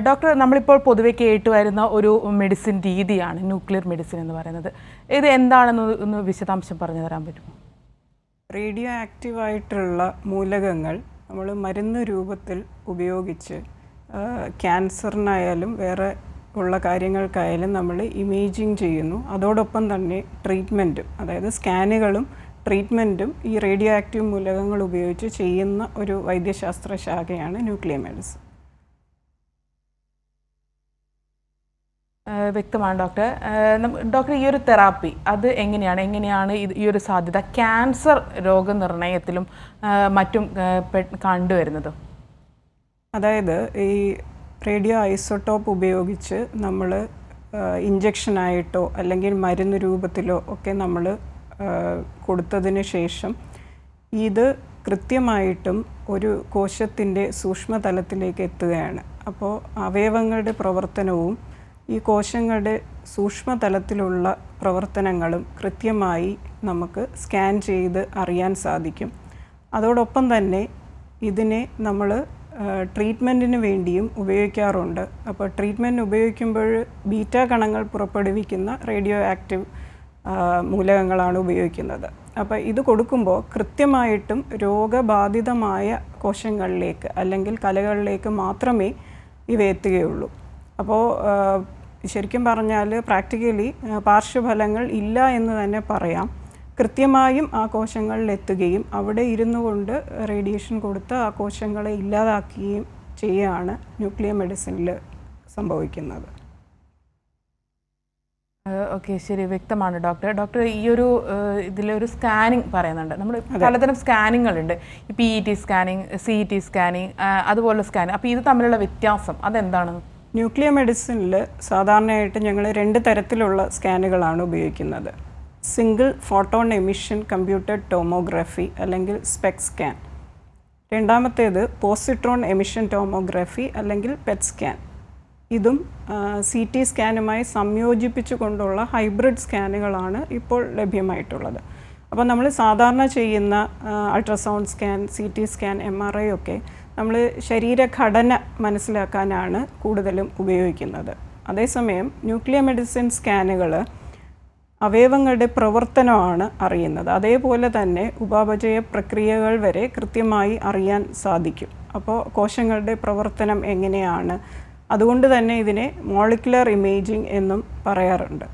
Doctor, നമ്മളിപ്പോൾ പൊതുവെ കേട്ടുവരുന്ന ഒരു മെഡിസിൻ രീതിയാണ് ന്യൂക്ലിയർ മെഡിസിൻ എന്ന് പറയുന്നത്. ഇത് എന്താണെന്ന് ഒന്ന് വിശദാംശം പറഞ്ഞു തരാൻ പറ്റുമോ? റേഡിയോ ആക്റ്റീവായിട്ടുള്ള മൂലകങ്ങൾ നമ്മൾ മരുന്ന് രൂപത്തിൽ ഉപയോഗിച്ച് ക്യാൻസറിനായാലും വേറെ ഉള്ള കാര്യങ്ങൾക്കായാലും നമ്മൾ ഇമേജിങ് ചെയ്യുന്നു. അതോടൊപ്പം തന്നെ ട്രീറ്റ്മെൻറ്റും, അതായത് സ്കാനുകളും ട്രീറ്റ്മെൻറ്റും ഈ റേഡിയോ ആക്റ്റീവ് മൂലകങ്ങൾ ഉപയോഗിച്ച് ചെയ്യുന്ന ഒരു വൈദ്യശാസ്ത്ര ശാഖയാണ് ന്യൂക്ലിയർ മെഡിസിൻ. വ്യക്തമാണ് ഡോക്ടർ. ഡോക്ടർ, ഈ ഒരു തെറാപ്പി അത് എങ്ങനെയാണ് ഈ ഒരു സാധ്യത ക്യാൻസർ രോഗനിർണയത്തിലും മറ്റും കണ്ടുവരുന്നത്? അതായത് ഈ റേഡിയോ ഐസോട്ടോപ്പ് ഉപയോഗിച്ച് നമ്മൾ ഇഞ്ചക്ഷനായിട്ടോ അല്ലെങ്കിൽ മരുന്ന് രൂപത്തിലോ ഒക്കെ നമ്മൾ കൊടുത്തതിന് ശേഷം ഇത് കൃത്യമായിട്ടും ഒരു കോശത്തിൻ്റെ സൂക്ഷ്മതലത്തിലേക്ക് എത്തുകയാണ്. അപ്പോൾ അവയവങ്ങളുടെ പ്രവർത്തനവും ഈ കോശങ്ങളുടെ സൂക്ഷ്മതലത്തിലുള്ള പ്രവർത്തനങ്ങളും കൃത്യമായി നമുക്ക് സ്കാൻ ചെയ്ത് അറിയാൻ സാധിക്കും. അതോടൊപ്പം തന്നെ ഇതിനെ നമ്മൾ ട്രീറ്റ്മെൻറ്റിന് വേണ്ടിയും ഉപയോഗിക്കാറുണ്ട്. അപ്പോൾ ട്രീറ്റ്മെൻറ്റിന് ഉപയോഗിക്കുമ്പോൾ ബീറ്റ കണങ്ങൾ പുറപ്പെടുവിക്കുന്ന റേഡിയോ ആക്റ്റീവ് മൂലകങ്ങളാണ് ഉപയോഗിക്കുന്നത്. അപ്പോൾ ഇത് കൊടുക്കുമ്പോൾ കൃത്യമായിട്ടും രോഗബാധിതമായ കോശങ്ങളിലേക്ക് അല്ലെങ്കിൽ കലകളിലേക്ക് മാത്രമേ ഇവ എത്തുകയുള്ളൂ. അപ്പോൾ ശരിക്കും പറഞ്ഞാൽ പ്രാക്ടിക്കലി പാർശ്വഫലങ്ങൾ ഇല്ല എന്ന് തന്നെ പറയാം. കൃത്യമായും ആ കോശങ്ങളിൽ എത്തുകയും അവിടെ ഇരുന്നു കൊണ്ട് റേഡിയേഷൻ കൊടുത്ത് ആ കോശങ്ങളെ ഇല്ലാതാക്കുകയും ചെയ്യുകയാണ് ന്യൂക്ലിയർ മെഡിസിനിൽ സംഭവിക്കുന്നത്. ഓക്കെ, ശരി, വ്യക്തമാണ് ഡോക്ടർ. ഡോക്ടർ, ഈ ഒരു ഇതിലൊരു സ്കാനിങ് പറയുന്നുണ്ട്. നമ്മൾ പലതരം സ്കാനിങ്ങുകളുണ്ട്. PET സ്കാനിങ്, CT സ്കാനിങ്, അതുപോലെ സ്കാനിങ്. അപ്പോൾ ഇത് തമ്മിലുള്ള വ്യത്യാസം അതെന്താണ്? ന്യൂക്ലിയർ മെഡിസിനിൽ സാധാരണയായിട്ട് ഞങ്ങൾ 2 തരത്തിലുള്ള സ്കാനുകളാണ് ഉപയോഗിക്കുന്നത്. Single photon emission computed tomography അല്ലെങ്കിൽ സ്പെക് സ്കാൻ. രണ്ടാമത്തേത് പോസിട്രോൺ എമിഷൻ ടോമോഗ്രാഫി അല്ലെങ്കിൽ പെറ്റ് സ്കാൻ. ഇതും CT സ്കാനുമായി സംയോജിപ്പിച്ചു കൊണ്ടുള്ള ഹൈബ്രിഡ് സ്കാനുകളാണ് ഇപ്പോൾ ലഭ്യമായിട്ടുള്ളത്. അപ്പോൾ നമ്മൾ സാധാരണ ചെയ്യുന്ന ultrasound scan, CT scan, MRI ഒക്കെ നമ്മൾ ശരീരഘടന മനസ്സിലാക്കാനാണ് കൂടുതലും ഉപയോഗിക്കുന്നത്. അതേസമയം ന്യൂക്ലിയർ മെഡിസിൻ സ്കാനുകൾ അവയവങ്ങളുടെ പ്രവർത്തനമാണ് അറിയുന്നത്. അതേപോലെ തന്നെ ഉപാപചയ പ്രക്രിയകൾ വരെ കൃത്യമായി അറിയാൻ സാധിക്കും. അപ്പോൾ കോശങ്ങളുടെ പ്രവർത്തനം എങ്ങനെയാണ്, അതുകൊണ്ട് തന്നെ ഇതിനെ മോളിക്കുലർ ഇമേജിംഗ് എന്നും പറയാറുണ്ട്.